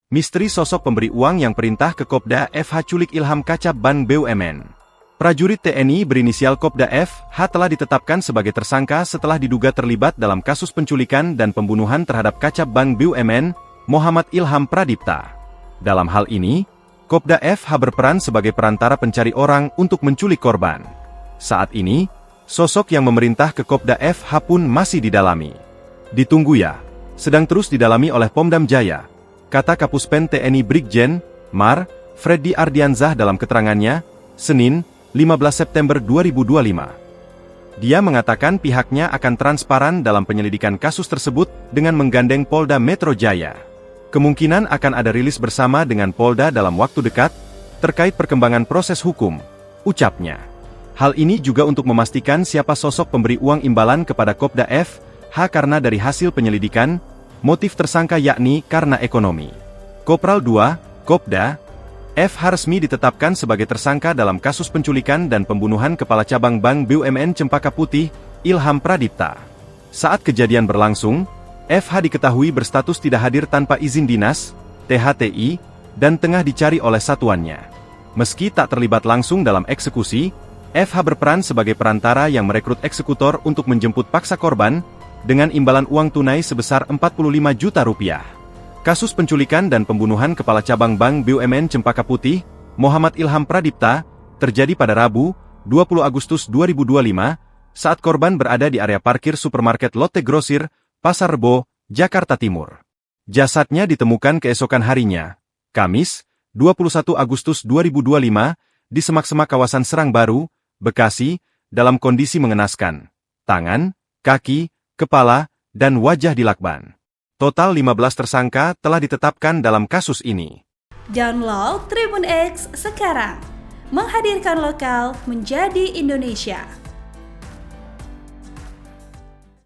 Misteri sosok pemberi uang yang perintah ke Kopda FH culik Ilham Kacap Bank BUMN. Prajurit TNI berinisial Kopda FH telah ditetapkan sebagai tersangka setelah diduga terlibat dalam kasus penculikan dan pembunuhan terhadap Kacap Bank BUMN, Muhammad Ilham Pradipta. Dalam hal ini, Kopda FH berperan sebagai perantara pencari orang untuk menculik korban. Saat ini, sosok yang memerintah ke Kopda FH pun masih didalami. Ditunggu ya, sedang terus didalami oleh Pomdam Jaya, kata Kapuspen TNI Brigjen Mar. Freddy Ardianzah dalam keterangannya, Senin, 15 September 2025. Dia mengatakan pihaknya akan transparan dalam penyelidikan kasus tersebut dengan menggandeng Polda Metro Jaya. Kemungkinan akan ada rilis bersama dengan Polda dalam waktu dekat, terkait perkembangan proses hukum, ucapnya. Hal ini juga untuk memastikan siapa sosok pemberi uang imbalan kepada Kopda FH karena dari hasil penyelidikan, motif tersangka yakni karena ekonomi. Kopral 2, Kopda FH resmi ditetapkan sebagai tersangka dalam kasus penculikan dan pembunuhan Kepala Cabang Bank BUMN Cempaka Putih, Ilham Pradipta. Saat kejadian berlangsung, FH diketahui berstatus tidak hadir tanpa izin dinas, THTI, dan tengah dicari oleh satuannya. Meski tak terlibat langsung dalam eksekusi, FH berperan sebagai perantara yang merekrut eksekutor untuk menjemput paksa korban, dengan imbalan uang tunai sebesar 45 juta rupiah. Kasus penculikan dan pembunuhan Kepala Cabang Bank BUMN Cempaka Putih, Muhammad Ilham Pradipta, terjadi pada Rabu, 20 Agustus 2025, saat korban berada di area parkir supermarket Lotte Grosir, Pasar Rebo, Jakarta Timur. Jasadnya ditemukan keesokan harinya, Kamis, 21 Agustus 2025, di semak-semak kawasan Serang Baru, Bekasi, dalam kondisi mengenaskan. Tangan, kaki, kepala, dan wajah dilakban. Total 15 tersangka telah ditetapkan dalam kasus ini. Download Tribun X sekarang, menghadirkan lokal menjadi Indonesia.